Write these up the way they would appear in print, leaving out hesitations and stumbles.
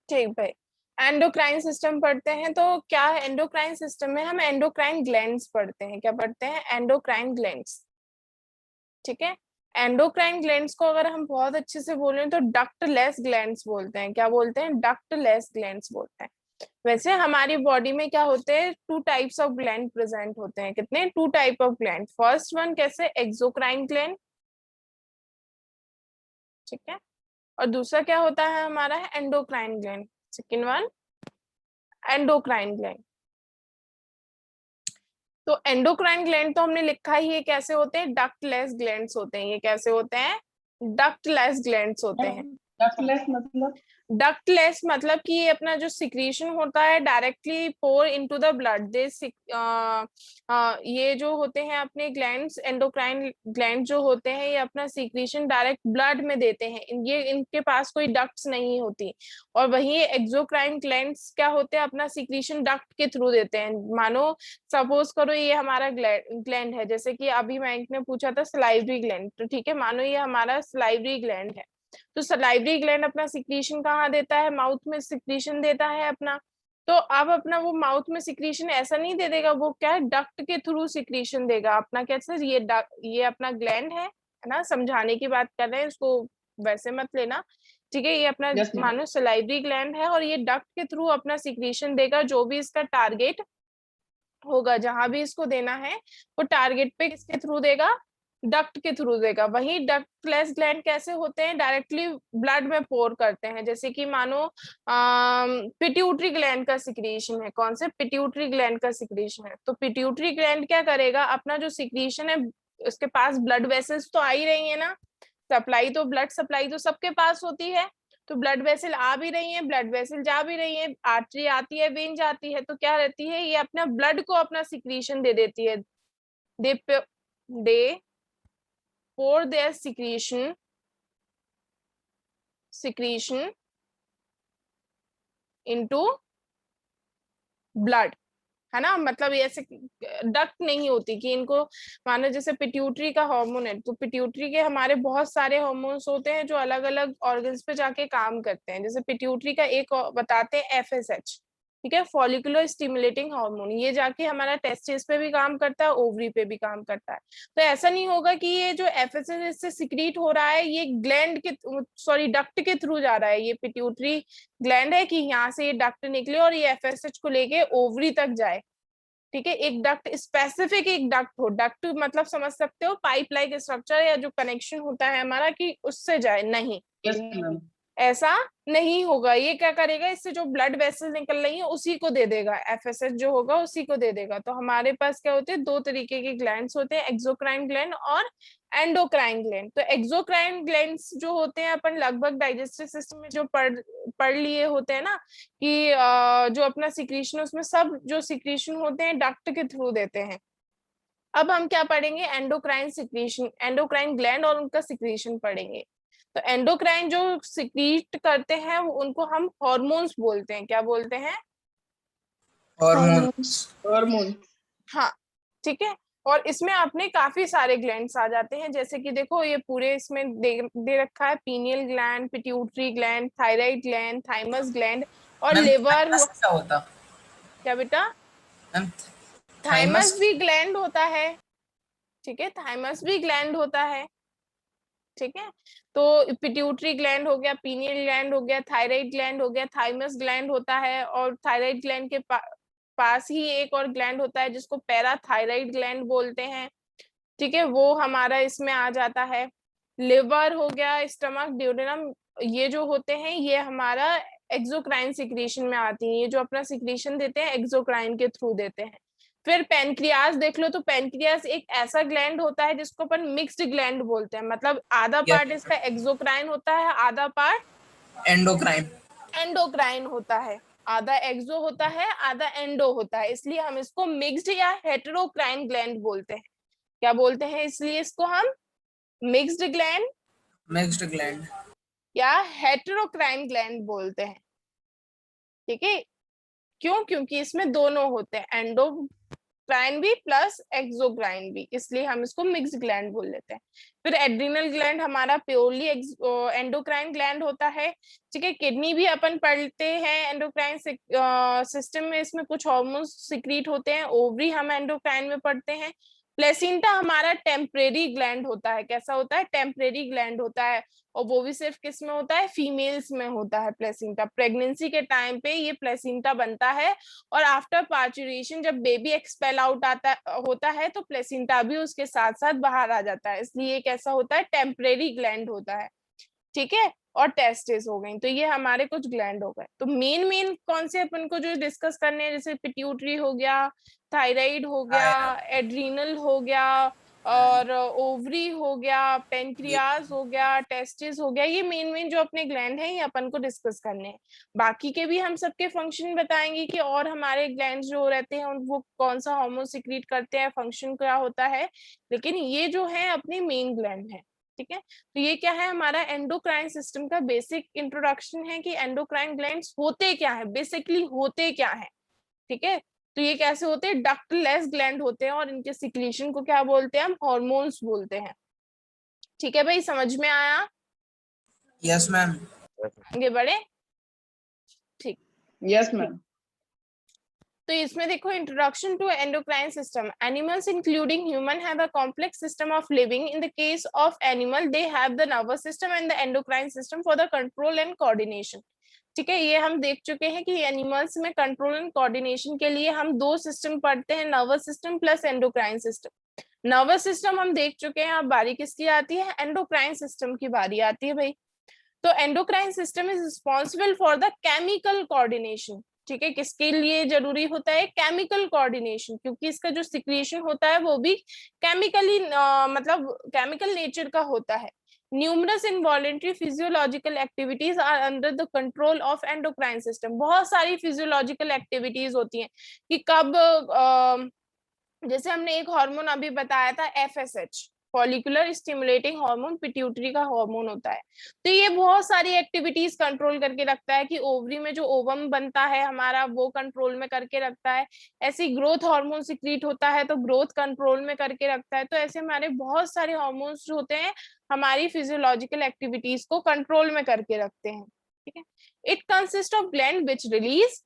ठीक भाई, endocrine system पढ़ते हैं तो क्या है एंडोक्राइन सिस्टम में? हम एंडोक्राइन ग्लैंड्स पढ़ते हैं। क्या पढ़ते हैं? Endocrine glands. ठीक है, एंडोक्राइन ग्लैंड्स को अगर हम बहुत अच्छे से बोले तो डक्टलेस ग्लैंड्स बोलते हैं। क्या बोलते हैं? डक्टलेस ग्लैंड्स बोलते हैं। वैसे हमारी बॉडी में क्या होते हैं, two types of gland present होते हैं। कितने? Two type of gland. First one कैसे? Exocrine gland. ठीक है, और दूसरा क्या होता है हमारा? है endocrine gland. Second one endocrine gland. तो एंडोक्राइन ग्लैंड तो हमने लिखा ही है कैसे होते हैं, डक्टलेस ग्लैंड्स होते हैं। ये कैसे होते हैं? डक्टलेस ग्लैंड्स होते हैं। डक्टलेस मतलब? डक्टलेस मतलब कि ये अपना जो सिक्रीशन होता है directly pour into the blood. They ये जो होते हैं अपने ग्लैंड्स, एंडोक्राइन ग्लैंड जो होते हैं, ये अपना सिक्रीशन डायरेक्ट ब्लड में देते हैं। ये इनके पास कोई डक्ट्स नहीं होती। और वही एक्सोक्राइन ग्लैंड्स क्या होते हैं, अपना सिक्रीशन डक्ट के थ्रू देते हैं। मानो सपोज करो ये हमारा ग्लैंड है, जैसे कि अभी मैंने ने पूछा था सलाइवरी ग्लैंड, तो ठीक है, मानो ये हमारा सलाइवरी ग्लैंड है। तो सलाइवरी ग्लैंड अपना सिक्रीशन कहाँ देता है? माउथ में सिक्रीशन देता है अपना। तो अब अपना वो माउथ में सिक्रीशन ऐसा नहीं दे देगा, वो क्या है, डक्ट के थ्रू सिक्रीशन देगा अपना। कैसे? ये अपना ग्लैंड है ना, समझाने की बात कर रहे हैं, इसको वैसे मत लेना। ठीक है, ये अपना मानो सलाइवरी ग्लैंड है और ये डक्ट के थ्रू अपना सिक्रीशन देगा। जो भी इसका टारगेट होगा, जहां भी इसको देना है, वो टारगेट पे किसके थ्रू देगा? डक्ट के थ्रू देगा। वही डक्टलेस ग्लैंड कैसे होते हैं? डायरेक्टली ब्लड में पोर करते हैं। जैसे कि मानो पिट्यूटरी ग्लैंड का सिक्रीशन है। कौन से? पिट्यूटरी ग्लैंड का सिक्रीशन है। तो पिट्यूटरी ग्लैंड क्या करेगा? अपना जो सिक्रीशन है, उसके पास ब्लड वेसल्स तो आ ही रही है ना, सप्लाई तो, ब्लड सप्लाई तो सबके पास होती है। तो ब्लड वेसल आ भी रही है, ब्लड वेसल जा भी रही है, आर्टरी आती है, वेन जाती है, तो क्या रहती है, ये अपना ब्लड को अपना सिक्रीशन दे देती है। दे pour their secretion into blood, है ना। मतलब ये ऐसे डक्ट नहीं होती कि इनको, मानो जैसे पिट्यूटरी का हार्मोन है, तो पिट्यूटरी के हमारे बहुत सारे हार्मोन्स होते हैं जो अलग अलग ऑर्गन्स पे जाके काम करते हैं। जैसे पिट्यूटरी का एक बताते हैं FSH, ठीक है, फॉलिकुलर स्टिमुलेटिंग हार्मोन। ये जाके हमारा टेस्टिस पे भी काम करता है, ओवरी पे भी काम करता है। तो ऐसा नहीं होगा कि ये जो FSH इससे सिक्रीट हो रहा है ये ग्लैंड के, सॉरी, डक्ट के थ्रू जा रहा है। ये पिट्यूटरी ग्लैंड है कि यहाँ से ये डक्ट निकले और ये FSH को लेके ओवरी तक जाए। ठीक है, एक डक्ट, स्पेसिफिक एक डक्ट हो। डक्ट मतलब समझ सकते हो, पाइप लाइक स्ट्रक्चर या जो कनेक्शन होता है हमारा, कि उससे जाए, नहीं। ऐसा नहीं होगा। ये क्या करेगा, इससे जो ब्लड वेसल निकल रही है उसी को दे देगा, FSH जो होगा उसी को दे देगा। तो हमारे पास क्या होते हैं, दो तरीके के ग्लैंड्स होते हैं, एक्सोक्राइन ग्लैंड और एंडोक्राइन ग्लैंड। तो एक्सोक्राइन ग्लैंड्स जो होते हैं, अपन लगभग डाइजेस्टिव सिस्टम में जो पढ़ लिए होते हैं ना, कि जो अपना सिक्रीशन, उसमें सब जो सिक्रीशन होते हैं डक्ट के थ्रू देते हैं। अब हम क्या पढ़ेंगे? एंडोक्राइन सिक्रीशन, एंडोक्राइन ग्लैंड और उनका सिक्रीशन पढ़ेंगे। तो एंडोक्राइन जो सिक्रीट करते हैं उनको हम हॉर्मोन्स बोलते हैं। क्या बोलते हैं? हार्मोन। हाँ, ठीक है। और इसमें अपने काफी सारे ग्लैंड्स आ जाते हैं, जैसे कि देखो ये पूरे इसमें दे रखा है, pineal gland, pituitary gland, thyroid gland, thymus gland और लिवर। क्या होता? क्या बेटा? थाइमस थाइमस भी ग्लैंड होता है। ठीक है, थाइमस भी ग्लैंड होता है। ठीक है, तो पिट्यूटरी ग्लैंड हो गया, पीनियल ग्लैंड हो गया, थायराइड ग्लैंड हो गया, थाइमस ग्लैंड होता है। और थायराइड ग्लैंड के पास ही एक और ग्लैंड होता है जिसको पैराथायराइड ग्लैंड बोलते हैं। ठीक है, वो हमारा इसमें आ जाता है। लिवर हो गया, स्टमक, ड्यूडेनम, ये जो होते हैं ये हमारा एक्सोक्राइन सिक्रीशन में आती है। ये जो अपना सिक्रीशन देते हैं एक्सोक्राइन के थ्रू देते हैं। फिर पेनक्रियास देख लो, तो पेनक्रियास एक ऐसा ग्लैंड होता है जिसको अपन मिक्स्ड ग्लैंड बोलते हैं। मतलब आधा पार्ट इसका एक्सोक्राइन होता है, आधा पार्ट एंडोक्राइन होता है। आधा एक्सो होता है, आधा एंडो होता है, इसलिए हम इसको मिक्स्ड या हेटेरोक्राइन ग्लैंड बोलते हैं। क्या बोलते हैं इसलिए इसको हम? मिक्स्ड ग्लैंड या हेटेरोक्राइन ग्लैंड बोलते हैं। ठीक है, क्यों? क्योंकि इसमें दोनों होते हैं, एंडोक्राइन भी प्लस एक्सोक्राइन भी, इसलिए हम इसको मिक्स्ड ग्लैंड बोल लेते हैं। फिर एड्रिनल ग्लैंड हमारा प्योरली एंडोक्राइन ग्लैंड होता है। ठीक है, किडनी भी अपन पढ़ते हैं एंडोक्राइन सिस्टम में, इसमें कुछ हार्मोन्स सिक्रीट होते हैं। ओवरी हम एंडोक्राइन में पढ़ते हैं। प्लेसेंटा हमारा टेम्परेरी ग्लैंड होता है। कैसा होता है? टेम्परेरी ग्लैंड होता है, और वो भी सिर्फ किस में होता है? फीमेल्स में होता है प्लेसेंटा। प्रेगनेंसी के टाइम पे ये प्लेसेंटा बनता है, और आफ्टर पार्चुरेशन जब बेबी एक्सपेल आउट होता है तो प्लेसेंटा भी उसके साथ साथ बाहर आ जाता है, इसलिए कैसा होता है? टेम्परेरी ग्लैंड होता है। ठीक है, और टेस्टिस हो गई। तो ये हमारे कुछ ग्लैंड हो गए। तो मेन मेन कौन से अपन को जो डिस्कस करने हैं, जैसे पिट्यूटरी हो गया, थायराइड हो गया, एड्रीनल हो गया, और ओवरी हो गया, पेनक्रियाज हो गया, टेस्टिस हो गया, ये मेन मेन जो अपने ग्लैंड है ये अपन को डिस्कस करने हैं। बाकी के भी हम सबके फंक्शन बताएंगे कि और हमारे ग्लैंड जो रहते हैं वो कौन सा हार्मोन सिक्रीट करते हैं, फंक्शन क्या होता है, लेकिन ये जो है अपने मेन ग्लैंड है। ठीक है, तो ये क्या है? हमारा एंडोक्राइन सिस्टम का बेसिक इंट्रोडक्शन है कि एंडोक्राइन ग्लैंड्स होते क्या है, बेसिकली होते क्या है। ठीक है, तो ये कैसे होते हैं? डक्टलेस ग्लैंड होते हैं, और इनके सिक्रीशन को क्या बोलते हैं? हम हॉर्मोन्स बोलते हैं। ठीक है भाई, समझ में आया? Yes ma'am. आगे बढ़े। ठीक। Yes ma'am. तो इसमें देखो, introduction to endocrine system. Animals including human have a complex system of living. In the case of animal they have the nervous system and the endocrine system for the control and coordination. ठीक है, ये हम देख चुके हैं कि animals में control and coordination के लिए हम दो सिस्टम पढ़ते हैं, nervous system plus endocrine system. Nervous system हम देख चुके हैं, अब बारी किसकी आती है? एंडोक्राइन सिस्टम की बारी आती है भाई। तो endocrine system is responsible for the chemical coordination. ठीक है, किसके लिए जरूरी होता है? केमिकल कोऑर्डिनेशन, क्योंकि इसका जो सिक्रीशन होता है वो भी केमिकली मतलब केमिकल नेचर का होता है। Numerous involuntary physiological activities are under the control of endocrine system. बहुत सारी फिजियोलॉजिकल एक्टिविटीज होती हैं कि कब जैसे हमने एक हार्मोन अभी बताया था FSH, follicular stimulating hormone, pituitary का हार्मोन होता है। तो ये बहुत सारी एक्टिविटीज कंट्रोल करके रखता है कि ओवरी में जो ओवम बनता है हमारा वो कंट्रोल में करके रखता है। ऐसे ग्रोथ हार्मोन सिक्रीट होता है तो ग्रोथ कंट्रोल में करके रखता है। तो ऐसे हमारे बहुत सारे हार्मोन्स जो होते हैं हमारी फिजियोलॉजिकल एक्टिविटीज को कंट्रोल में करके रखते हैं। ठीक है, it consist of gland which release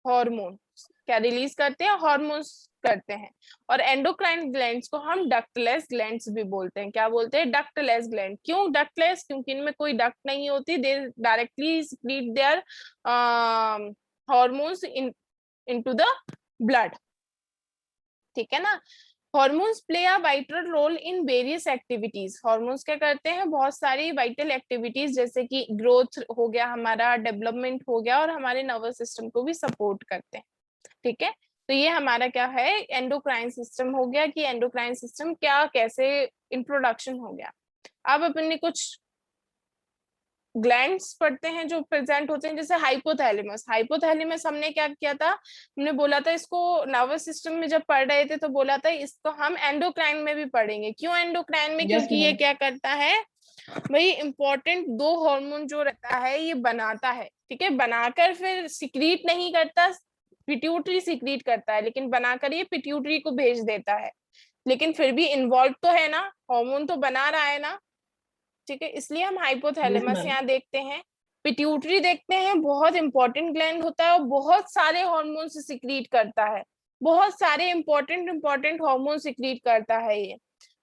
hormone. क्या रिलीज करते हैं? हार्मोन्स करते हैं। और एंडोक्राइन ग्लैंड्स को हम डक्टलेस ग्लैंड्स भी बोलते हैं। क्या बोलते हैं? Ductless gland. क्यों डक्टलेस? क्योंकि इनमें कोई डक्ट नहीं होती, they directly secrete their hormones into the blood. ठीक है ना। Hormones play a vital role in various activities. Hormones क्या करते हैं? बहुत सारी वाइटल एक्टिविटीज, जैसे कि ग्रोथ हो गया हमारा, डेवलपमेंट हो गया, और हमारे नर्वस सिस्टम को भी सपोर्ट करते हैं। ठीक है, तो ये हमारा क्या है? एंडोक्राइन सिस्टम हो गया कि एंडोक्राइन सिस्टम क्या, कैसे इंट्रोडक्शन हो गया। अब अपन ने कुछ ग्लैंड्स पढ़ते हैं जो प्रेजेंट होते हैं, जैसे हाइपोथैलेमस। हाइपोथैलेमस हमने क्या किया था? हमने बोला था इसको नर्वस सिस्टम में जब पढ़ रहे थे तो बोला था इसको हम एंडोक्राइन में भी पढ़ेंगे। क्यों एंडोक्राइन में? क्योंकि ये क्या करता है भाई? इंपॉर्टेंट दो हार्मोन जो रहता है ये बनाता है। ठीक है, बनाकर फिर सिक्रीट नहीं करता, पिट्यूटरी सिक्रीट करता है, लेकिन बनाकर ये पिट्यूटरी को भेज देता है। लेकिन फिर भी इन्वॉल्व तो है ना, हार्मोन तो बना रहा है ना। ठीक है, इसलिए हम हाइपोथैलेमस यहाँ देखते हैं। पिट्यूटरी देखते हैं, बहुत इंपॉर्टेंट ग्लैंड होता है और बहुत सारे हार्मोन से सिक्रीट करता है, बहुत सारे इंपॉर्टेंट हार्मोन सिक्रीट करता है ये।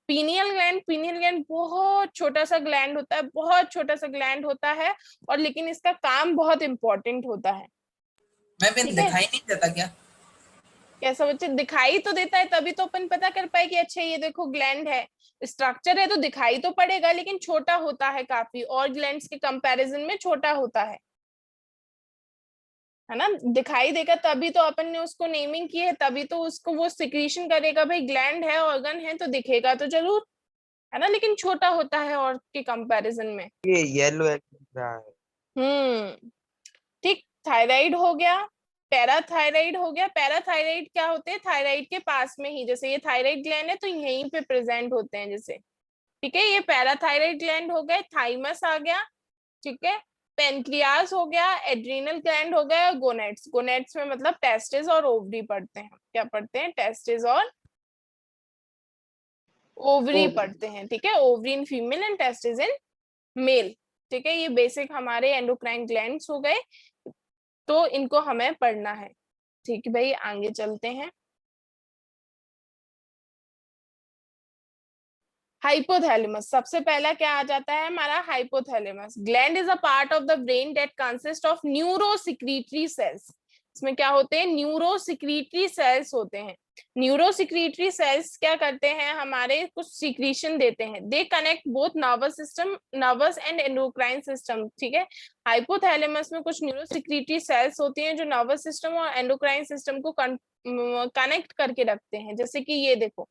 पीनियल ग्लैंड, पीनियल ग्लैंड बहुत छोटा सा ग्लैंड होता है, बहुत छोटा सा ग्लैंड होता है, और लेकिन इसका काम बहुत इंपॉर्टेंट होता है। मैं दिखाई नहीं देता क्या? कैसा बच्चे? दिखाई तो देता है, तभी तो अपन पता कर पाए कि अच्छा ये देखो ग्लैंड है, स्ट्रक्चर है, तो दिखाई तो पड़ेगा, लेकिन छोटा होता है काफी, और ग्लैंड्स के कंपैरिजन में छोटा होता है ना। दिखाई देगा तभी तो अपन ने उसको नेमिंग की है, तभी तो उसको वो सिक्रीशन करेगा। भाई ग्लैंड है, ऑर्गन है, तो दिखेगा तो जरूर, है ना, लेकिन छोटा होता है और के कंपैरिजन में। ये येलो दिख रहा है। ठीक। थायराइड हो गया, पैराथायराइड हो गया। पैराथायराइड क्या होते हैं? थायराइड के पास में ही, जैसे ये थायराइड ग्लैंड है तो यहीं पे प्रेजेंट होते हैं जैसे। ठीक है, ये पैराथायराइड ग्लैंड हो गए। थाइमस आ गया। ठीक है, पेनक्रियास हो गया, एड्रीनल ग्लैंड हो गया, गोनेट्स। गोनेट्स में मतलब टेस्टिस और ओवरी पढ़ते हैं। क्या पढ़ते हैं? टेस्टिस और ओवरी ओवरी। पढ़ते हैं, ठीक है, ovary in female and testis in male, ठीक है। ये बेसिक हमारे एंडोक्राइन ग्लैंड्स हो गए, तो इनको हमें पढ़ना है, ठीक है भाई। आगे चलते हैं। हाइपोथैलेमस, सबसे पहला क्या आ जाता है हमारा hypothalamus. Gland is a part of the brain that consist of neurosecretory cells. इसमें क्या होते हैं, न्यूरोसिक्रीटरी सेल्स होते हैं। न्यूरोसिक्रीटरी सेल्स क्या करते हैं, हमारे कुछ सिक्रीशन देते हैं। They connect both nervous system, nervous and endocrine system, ठीक है। हाइपोथैलेमस में कुछ न्यूरोसिक्रीटरी सेल्स होती हैं जो नर्वस सिस्टम और एंडोक्राइन सिस्टम को कनेक्ट करके रखते हैं। जैसे कि ये देखो,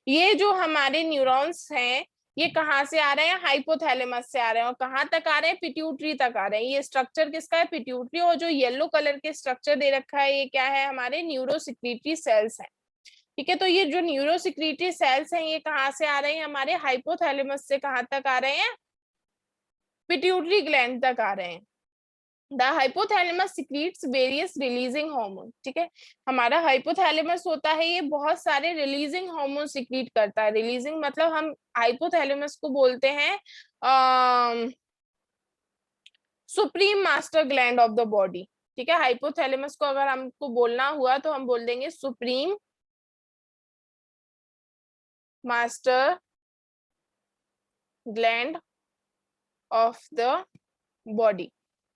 ये जो हमारे न्यूरॉन्स हैं, ये कहाँ से आ रहे हैं, हाइपोथैलेमस से आ रहे हैं। और कहाँ तक आ रहे हैं, पिट्यूटरी तक आ रहे हैं। ये स्ट्रक्चर किसका है, पिट्यूटरी। और जो येलो कलर के स्ट्रक्चर दे रखा है, ये क्या है, हमारे न्यूरोसिक्रीटरी सेल्स हैं, ठीक है। तो ये जो न्यूरोसिक्रीटरी सेल्स हैं, ये कहाँ से आ रहे हैं, हमारे हाइपोथैलेमस से कहाँ तक आ रहे हैं, पिट्यूटरी ग्लैंड तक आ रहे हैं। The hypothalamus secretes various releasing hormone, ठीक है। हमारा हाइपोथैलेमस होता है, ये बहुत सारे रिलीजिंग हार्मोन सिक्रीट करता है। रिलीजिंग मतलब हम हाइपोथैलेमस को बोलते हैं supreme master gland of the body, ठीक है। हाइपोथैलेमस को अगर हमको बोलना हुआ तो हम बोल देंगे supreme master gland of the body.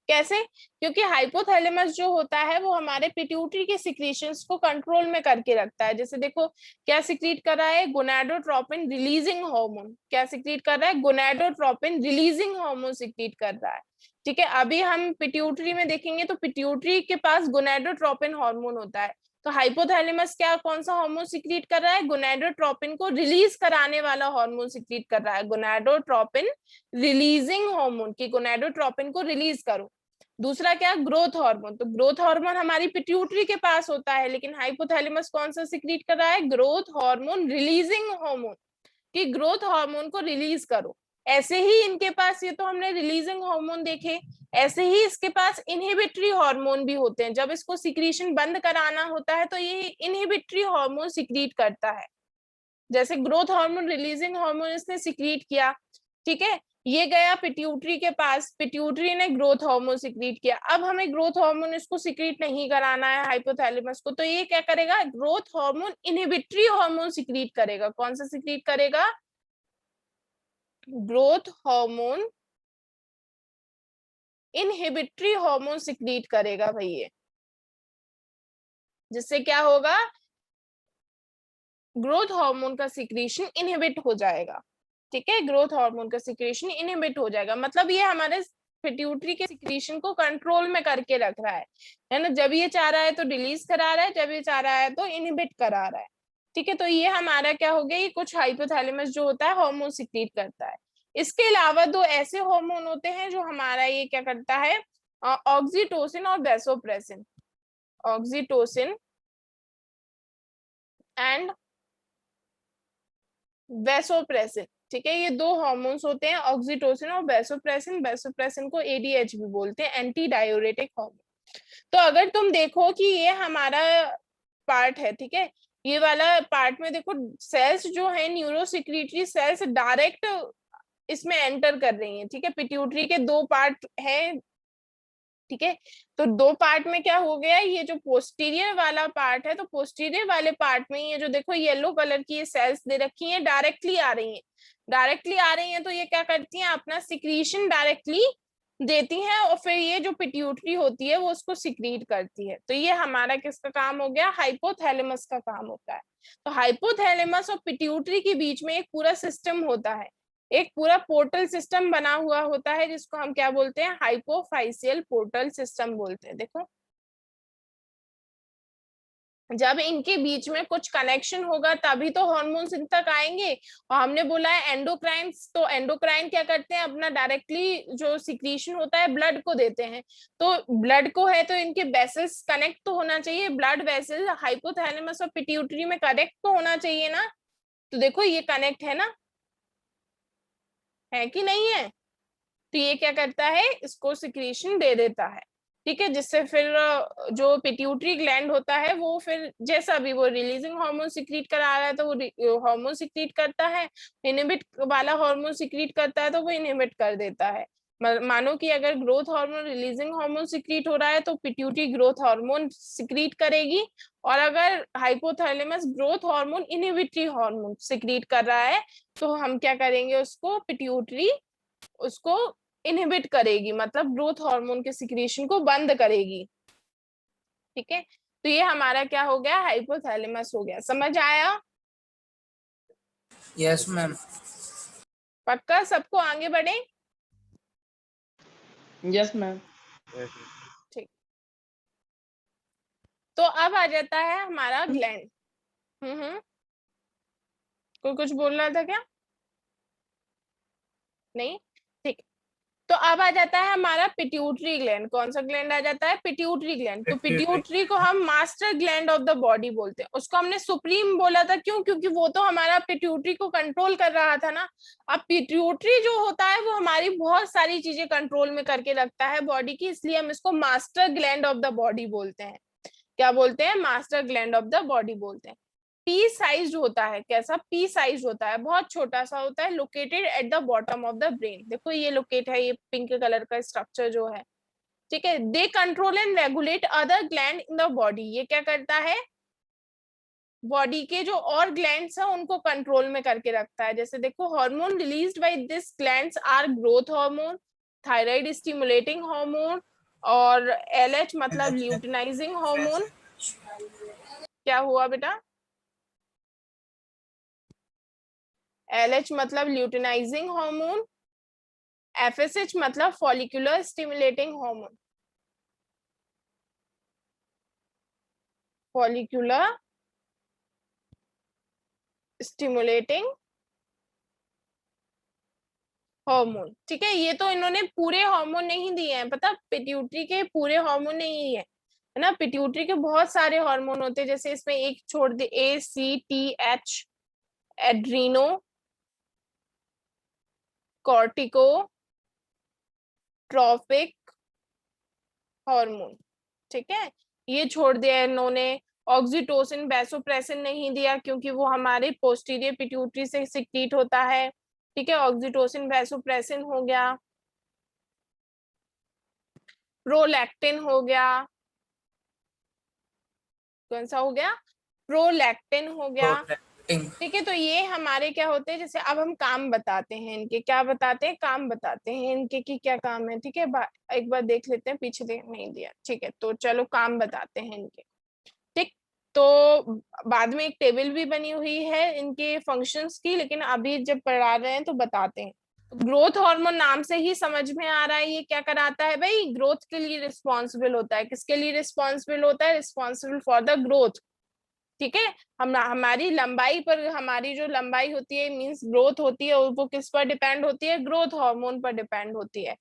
कैसे, क्योंकि हाइपोथैलेमस जो होता है वो हमारे पिट्यूटरी के सिक्रीशंस को कंट्रोल में करके रखता है। जैसे देखो क्या सिक्रीट कर रहा है, गोनाडोट्रोपिन रिलीजिंग हार्मोन। क्या सिक्रीट कर रहा है, गोनाडोट्रोपिन रिलीजिंग हार्मोन सिक्रीट कर रहा है, ठीक है। अभी हम पिट्यूटरी में देखेंगे तो पिट्यूटरी के पास गोनाडोट्रोपिन हार्मोन होता है। तो हाइपोथैलेमस क्या, कौन सा हार्मोन सिक्रीट कर रहा है, गोनाडोट्रोपिन को रिलीज कराने वाला हार्मोन सिक्रीट कर रहा है। गोनाडोट्रोपिन रिलीजिंग हार्मोन, की गोनाडोट्रोपिन को रिलीज करो। दूसरा क्या, ग्रोथ हार्मोन। तो ग्रोथ हार्मोन हमारी पिट्यूटरी के पास होता है, लेकिन हाइपोथैलेमस कौन सा सिक्रीट कर रहा है, ग्रोथ हार्मोन रिलीजिंग हार्मोन, कि ग्रोथ हार्मोन को रिलीज करो। ऐसे ही इनके पास, ये तो हमने रिलीजिंग हार्मोन देखे, ऐसे ही इसके पास इनहिबिटरी हार्मोन भी होते हैं। जब इसको सिक्रीशन बंद कराना होता है तो ये इनहिबिटरी हार्मोन सिक्रीट करता है। जैसे ग्रोथ हार्मोन रिलीजिंग हार्मोन इसने सिक्रीट किया, ठीक है, ये गया पिट्यूटरी के पास, पिट्यूटरी ने ग्रोथ हार्मोन सिक्रीट किया। अब हमें ग्रोथ हार्मोन इसको सिक्रीट नहीं कराना है हाइपोथैलेमस को, तो ये क्या करेगा, growth hormone inhibitory hormone secrete करेगा। कौन सा सिक्रीट करेगा, growth hormone inhibitory hormone secrete करेगा भैया। जिससे क्या होगा, ग्रोथ हार्मोन का सिक्रीशन इनहिबिट हो जाएगा, ठीक है। ग्रोथ हार्मोन का सिक्रीशन इनहिबिट हो जाएगा, मतलब ये हमारे पिट्यूटरी के सिक्रीशन को कंट्रोल में करके रख रहा है ना। जब ये चाह रहा है तो रिलीज करा रहा है, जब ये चाह रहा है तो इनहिबिट करा रहा है, ठीक है। तो ये हमारा क्या हो गया, ये कुछ हाइपोथैलेमस जो होता है हार्मोन सिक्रीट करता है। इसके अलावा दो ऐसे हार्मोन होते हैं जो हमारा ये क्या करता है, ऑक्सीटोसिन और वैसोप्रेसिन। ऑक्सीटोसिन एंड वैसोप्रेसिन, ठीक है। ये दो हार्मोन्स होते हैं, ऑक्सीटोसिन और वैसोप्रेसिन। वैसोप्रेसिन को एडीएच भी बोलते हैं, एंटी डायूरेटिक हार्मोन। तो अगर तुम देखो कि ये हमारा पार्ट है, ठीक है, ये वाला पार्ट में देखो सेल्स जो है न्यूरोसिक्रीटरी सेल्स डायरेक्ट इसमें एंटर कर रही हैं, ठीक है। पिट्यूटरी के दो पार्ट है, ठीक है। तो दो पार्ट में क्या हो गया, ये जो पोस्टीरियर वाला पार्ट है, तो पोस्टीरियर वाले पार्ट में ये जो देखो येलो कलर की ये सेल्स दे रखी हैं, डायरेक्टली आ रही हैं, डायरेक्टली आ रही हैं। तो ये क्या करती हैं, अपना सिक्रीशन डायरेक्टली देती हैं, और फिर ये जो पिट्यूटरी होती है वो उसको सिक्रीट करती है। तो ये हमारा किसका काम हो गया, हाइपोथैलेमस का काम होता है। तो हाइपोथैलेमस और पिट्यूटरी के बीच में एक पूरा सिस्टम होता है, एक पूरा पोर्टल सिस्टम बना हुआ होता है, जिसको हम क्या बोलते हैं, हाइपोफाइसियल पोर्टल सिस्टम बोलते हैं। देखो जब इनके बीच में कुछ कनेक्शन होगा तभी तो हार्मोन्स इन तक आएंगे। और हमने बोला है एंडोक्राइन्स, तो एंडोक्राइन क्या करते हैं, अपना डायरेक्टली जो सिक्रीशन होता है ब्लड को देते हैं। तो ब्लड को है तो इनके वेसल्स कनेक्ट तो होना चाहिए, ब्लड वेसल हाइपोथैलेमस और पिट्यूटरी में कनेक्ट तो होना चाहिए ना। तो देखो ये कनेक्ट है ना, है कि नहीं है। तो ये क्या करता है, इसको सिक्रीशन दे देता है, ठीक है, जिससे फिर जो पिट्यूटरी ग्लैंड होता है वो फिर जैसा भी वो रिलीजिंग हार्मोन सिक्रीट करा रहा है तो वो हार्मोन सिक्रीट करता है, इनहिबिट वाला हार्मोन सिक्रीट करता है तो वो इनहिबिट कर देता है। मानो कि अगर growth hormone releasing hormone secrete हो रहा है तो पिट्यूटरी ग्रोथ हार्मोन सिक्रीट करेगी, और अगर hypothalamus growth hormone inhibitory hormone secrete कर रहा है तो हम क्या करेंगे, उसको पिट्यूटरी उसको इनहिबिट करेगी, मतलब ग्रोथ हार्मोन के सिक्रीशन को बंद करेगी। ठीक है, तो ये हमारा क्या हो गया, हाइपोथैलेमस हो गया। समझ आया? Yes ma'am. पक्का सबको आगे बढ़े? Yes ma'am. ठीक, तो अब आ जाता है हमारा ग्लैंड। कोई कुछ बोल रहा था क्या? नहीं, ठीक। तो अब आ जाता है हमारा पिट्यूटरी ग्लैंड। कौन सा ग्लैंड आ जाता है? Pituitary gland. तो पिट्यूटरी को हम master gland of the body बोलते हैं। उसको हमने सुप्रीम बोला था, क्यों? क्योंकि वो तो हमारा पिट्यूटरी को कंट्रोल कर रहा था ना। अब पिट्यूटरी जो होता है वो हमारी बहुत सारी चीजें कंट्रोल में करके रखता है बॉडी की, इसलिए हम इसको master gland of the body बोलते हैं। क्या बोलते हैं? Master gland of the body बोलते हैं। पी साइज होता है। कैसा? पी साइज होता है, बहुत छोटा सा होता है, located at the bottom of the brain. देखो ये लोकेट है, ये पिंक कलर का स्ट्रक्चर जो है, ठीक है। They control and regulate other gland in the body. ये क्या करता है? बॉडी के जो और ग्लैंड्स हैं उनको कंट्रोल में करके रखता है। जैसे देखो, hormone released by this glands are growth hormone, thyroid stimulating hormone, और एलएच मतलब ल्यूटिनाइजिंग हार्मोन। क्या हुआ बेटा? LH मतलब ल्यूटिनाइजिंग हार्मोन, FSH मतलब follicular stimulating hormone, follicular stimulating hormone. ठीक है, ये तो इन्होंने पूरे हार्मोन नहीं दिए हैं, पता, पिट्यूटरी के पूरे हार्मोन नहीं है ना। पिट्यूटरी के बहुत सारे हार्मोन होते हैं, जैसे इसमें एक छोड़ दे, ACTH, adrenocorticotrophic hormone. ठीक है, ये छोड़ दिया इन्होंने। ऑक्सीटोसिन, वैसोप्रेसिन नहीं दिया क्योंकि वो हमारे पोस्टीरियर पिट्यूटरी से सिक्रीट होता है। ठीक है, ऑक्सीटोसिन वैसोप्रेसिन हो गया। प्रोलैक्टिन हो गया। कौन सा हो गया? प्रोलैक्टिन हो गया। ठीक है, तो ये हमारे क्या होते हैं, जैसे अब हम काम बताते हैं इनके। क्या बताते हैं? काम बताते हैं इनके कि क्या काम है। ठीक है, एक बार देख लेते हैं, पीछे नहीं दिया। ठीक है, तो चलो काम बताते हैं इनके। ठीक, तो बाद में एक टेबल भी बनी हुई है इनके फंक्शंस की, लेकिन अभी जब पढ़ा रहे हैं तो बताते हैं। ग्रोथ हार्मोन नाम से ही समझ में आ रहा है ये क्या कराता है भाई, ग्रोथ के लिए रिस्पॉन्सिबल होता है। किसके लिए रिस्पॉन्सिबल होता है? Responsible for the growth. ठीक है, हमारी लंबाई पर, हमारी जो लंबाई होती है मींस ग्रोथ होती है, वो किस पर डिपेंड होती है? ग्रोथ हार्मोन पर डिपेंड होती है।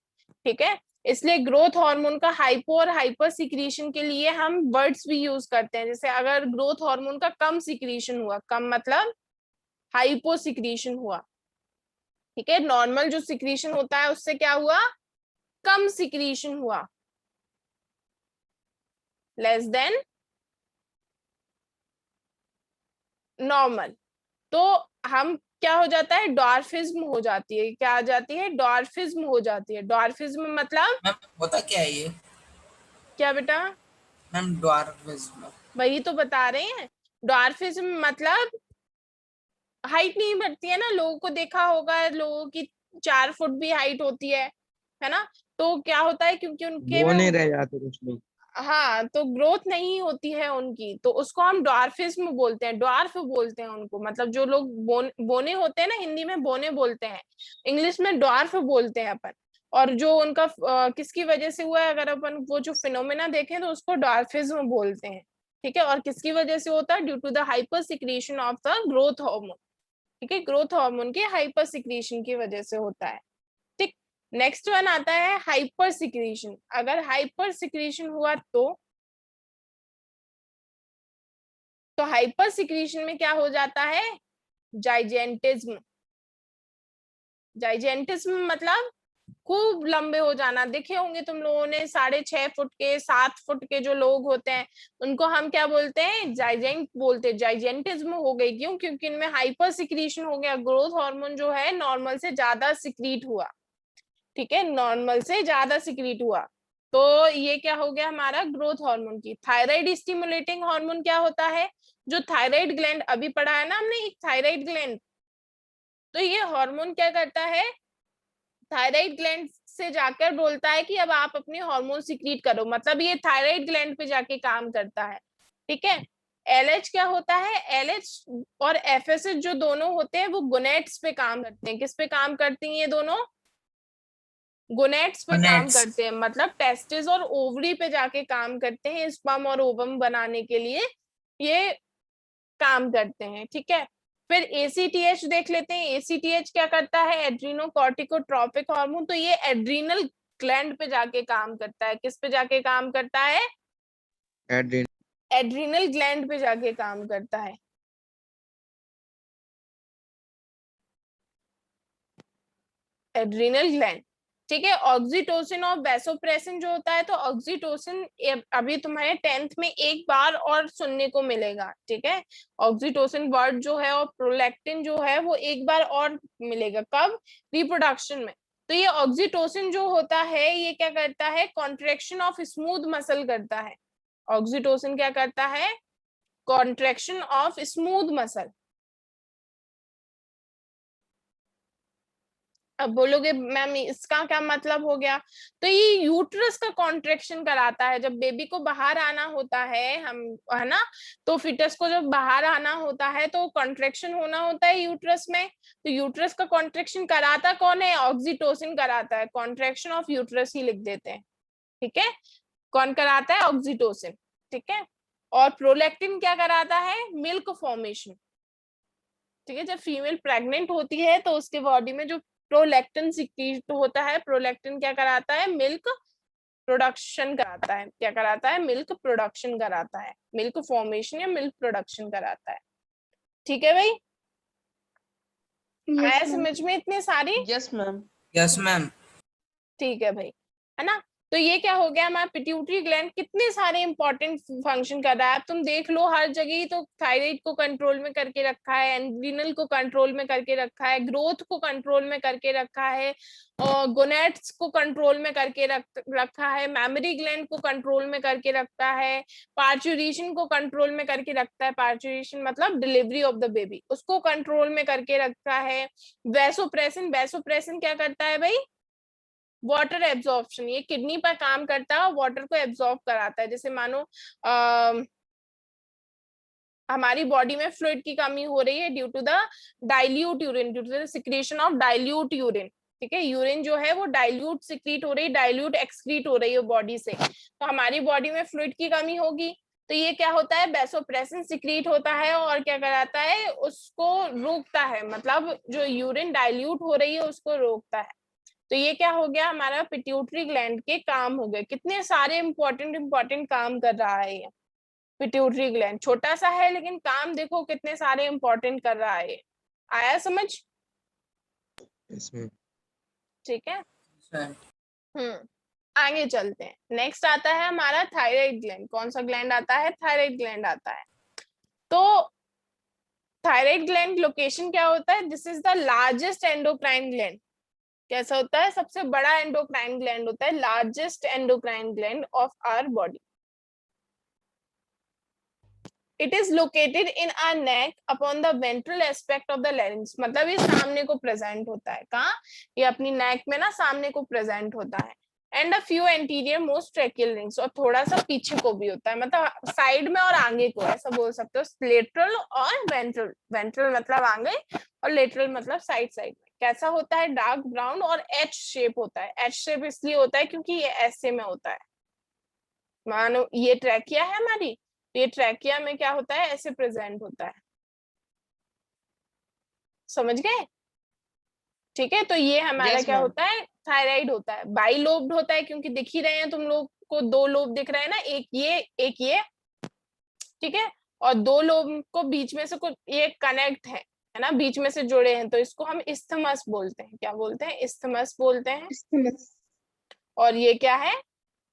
ठीक है, इसलिए ग्रोथ हार्मोन का हाइपो और हाइपर सिक्रीशन के लिए हम वर्ड्स भी यूज करते हैं। जैसे अगर ग्रोथ हार्मोन का कम सिक्रीशन हुआ, कम मतलब हाइपो सिक्रीशन हुआ। ठीक है, नॉर्मल जो सिक्रीशन होता है उससे क्या हुआ? कम सिक्रीशन हुआ, लेस देन नॉर्मल, तो हम क्या हो जाता है? डॉर्फिज्म हो जाती है। क्या आ जाती है? डॉर्फिज्म हो जाती है। डॉर्फिज्म मतलब मैम होता क्या है ये? क्या बेटा? Ma'am dwarfism. वही तो बता रहे हैं। डॉर्फिज्म मतलब हाइट नहीं बढ़ती है ना। लोगों को देखा होगा, लोगों की 4 फुट भी हाइट होती है ना। तो क्या होता है, क्योंकि उनके में बोने रह जाते कुछ लोग। हाँ, तो ग्रोथ नहीं होती है उनकी, तो उसको हम डॉर्फिज्म बोलते हैं, डॉर्फ बोलते हैं उनको। मतलब जो लोग बोने होते हैं ना, हिंदी में बोने बोलते हैं, इंग्लिश में डॉर्फ बोलते हैं अपन। और जो उनका किसकी वजह से हुआ है, अगर अपन वो जो फिनोमेना देखें तो उसको डॉर्फिज्म बोलते हैं। ठीक है, और किसकी वजह से होता है? Due to the hypersecretion of the growth hormone. ठीक है, ग्रोथ हार्मोन के हाइपर सिक्रीशन की वजह से होता है। ठीक, नेक्स्ट वन आता है हाइपर सिक्रीशन। अगर हाइपर सिक्रीशन हुआ तो हाइपर सिक्रीशन में क्या हो जाता है? जाइजेंटिज्म। जाइजेंटिज्म मतलब खूब लंबे हो जाना। देखे होंगे तुम लोगों ने 6.5 फुट के 7 फुट के जो लोग होते हैं उनको हम क्या बोलते हैं, जाइजेंट बोलते हैं। जाइजेंटिज्म हो गई, क्यों? क्योंकि इनमें हाइपर सिक्रीशन हो गया, ग्रोथ हार्मोन जो है नॉर्मल से ज्यादा सिक्रीट हुआ। ठीक है, नॉर्मल से ज्यादा सिक्रीट हुआ, तो ये क्या हो गया हमारा ग्रोथ हार्मोन की। थायराइड स्टिमुलेटिंग हार्मोन क्या होता है, जो थायराइड ग्लैंड अभी पढ़ा है ना हमने, एक थायराइड ग्लैंड, तो ये हार्मोन क्या करता है, थायराइड ग्लैंड से जाकर बोलता है कि अब आप अपने हार्मोन सिक्रीट करो, मतलब ये थायराइड ग्लैंड पे जाके काम करता है। ठीक है, एलएच क्या होता है, एलएच और एफएसएच जो दोनों होते हैं वो गोनेट्स पे काम करते हैं। किस पे काम करती हैं ये दोनों, गोनेट्स पे काम नेट्स। करते हैं, मतलब टेस्टिस और ओवरी पे जाके काम करते हैं, स्पर्म और ओवम बनाने के लिए ये काम करते हैं। ठीक है, फिर एसीटीएच देख लेते हैं। एसीटीएच क्या करता है, एड्रीनोकॉर्टिकोट्रोपिक हार्मोन, तो ये एड्रीनल ग्लैंड पे जाके काम करता है। किस पे जाके काम करता है, एड्रीनल ग्लैंड पे जाके काम करता है। Adrenal gland. ठीक है, ऑक्सीटोसिन और वैसोप्रेसिन जो होता है, तो ऑक्सीटोसिन अभी तुम्हारे 10th में एक बार और सुनने को मिलेगा। ठीक है, ऑक्सीटोसिन वर्ड जो है और प्रोलैक्टिन जो है वो एक बार और मिलेगा, कब, रिप्रोडक्शन में। तो ये ऑक्सीटोसिन जो होता है ये क्या करता है, कॉन्ट्रेक्शन ऑफ स्मूथ मसल करता है। ऑक्सीटोसिन क्या करता है, कॉन्ट्रेक्शन ऑफ स्मूथ मसल। अब बोलोगे मैम इसका क्या मतलब हो गया, तो ये यूट्रस का कॉन्ट्रेक्शन कराता है। जब बेबी को बाहर आना होता है, हम है ना, तो फिटस को जब बाहर आना होता है तो कॉन्ट्रेक्शन होना होता है यूट्रस में, तो यूट्रस का कॉन्ट्रेक्शन कराता कौन है, ऑक्सीटोसिन कराता है। कॉन्ट्रेक्शन ऑफ यूट्रस ही लिख देते हैं। ठीक है, कौन कराता है, ऑक्सीटोसिन। ठीक है, और प्रोलैक्टिन क्या कराता है, मिल्क फॉर्मेशन। ठीक है, जब फीमेल प्रेग्नेंट होती है तो उसके बॉडी में जो प्रोलैक्टिन सिक्रीट होता है, प्रोलैक्टिन क्या कराता है, मिल्क प्रोडक्शन कराता है। क्या कराता है, मिल्क प्रोडक्शन कराता है, मिल्क फॉर्मेशन या मिल्क प्रोडक्शन कराता है। ठीक है भाई, आया यस मैम। समझ में इतने सारी। Yes ma'am. Yes ma'am. ठीक है भाई, है ना। तो ये क्या हो गया हमारा पिट्यूटरी ग्लैंड, कितने सारे इंपॉर्टेंट फंक्शन कर रहा है। अब तुम देख लो हर जगह ही तो थायराइड को कंट्रोल में करके रखा है, एड्रिनल को कंट्रोल में करके रखा है, ग्रोथ को कंट्रोल में करके रखा है, और गोनेट्स को कंट्रोल में करके रखा है, मैमरी ग्लैंड को कंट्रोल में करके रखता है, पार्चुरेशन को कंट्रोल में करके रखता है, पार्चुरेशन मतलब डिलीवरी ऑफ द बेबी, उसको कंट्रोल में करके रखता है। वैसोप्रेसिन, वैसोप्रेसिन क्या करता है भाई, वाटर एब्जॉर्प्शन, ये किडनी पर काम करता है और वाटर को एब्जॉर्ब कराता है। जैसे मानो हमारी बॉडी में फ्लूइड की कमी हो रही है due to the dilute urine, due to the secretion of dilute urine. ठीक है, यूरिन जो है वो डाइल्यूट सिक्रीट हो रही है, डाइल्यूट एक्सक्रीट हो रही है बॉडी से, तो हमारी बॉडी में फ्लूइड की कमी होगी, तो ये क्या होता है, वैसोप्रेसिन सिक्रीट होता है और क्या कराता है, उसको रोकता है, मतलब जो यूरिन डाइल्यूट हो रही है उसको रोकता है। तो ये क्या हो गया हमारा पिट्यूटरी ग्लैंड के काम हो गए। कितने सारे इंपॉर्टेंट काम कर रहा है ये पिट्यूटरी ग्लैंड, छोटा सा है लेकिन काम देखो कितने सारे इंपॉर्टेंट कर रहा है। आया समझ, इसमें ठीक है। आगे चलते हैं, नेक्स्ट आता है हमारा थायराइड ग्लैंड। कौन सा ग्लैंड आता है, थायराइड ग्लैंड आता है। तो थायराइड ग्लैंड लोकेशन क्या होता है, this is the largest endocrine gland. कैसा होता है, सबसे बड़ा एंडोक्राइन ग्लैंड होता है, largest endocrine gland of our body. It is located in our neck upon the ventral aspect of the larynx, मतलब ये सामने को प्रेजेंट होता है, कहाँ, ये अपनी नेक में ना सामने को प्रेजेंट होता है। And a few anterior most tracheal rings, और थोड़ा सा पीछे को भी होता है, मतलब साइड में और आगे को, ऐसा बोल सकते हो। लेटरल और वेंट्रल, वेंट्रल मतलब आगे और लेटरल मतलब साइड साइड में। कैसा होता है, डार्क ब्राउन और एच शेप होता है। एच शेप इसलिए होता है क्योंकि ये ऐसे में होता है, मानो ये ट्रैकिया है हमारी, ये ट्रैकिया में क्या होता है, ऐसे प्रेजेंट होता है, समझ गए। ठीक है, तो ये हमारा Yes, क्या ma'am. होता है, थायराइड होता है। बाइलोब्ड होता है क्योंकि दिख ही रहे हैं तुम लोग को, दो लोब दिख रहे हैं ना, एक ये एक ये। ठीक है, और दो लोब को बीच में से कुछ ये कनेक्ट है, है ना, बीच में से जुड़े हैं, तो इसको हम इस्थमस बोलते हैं। क्या बोलते हैं? इस्थमस बोलते हैं। isthmus, और ये क्या है?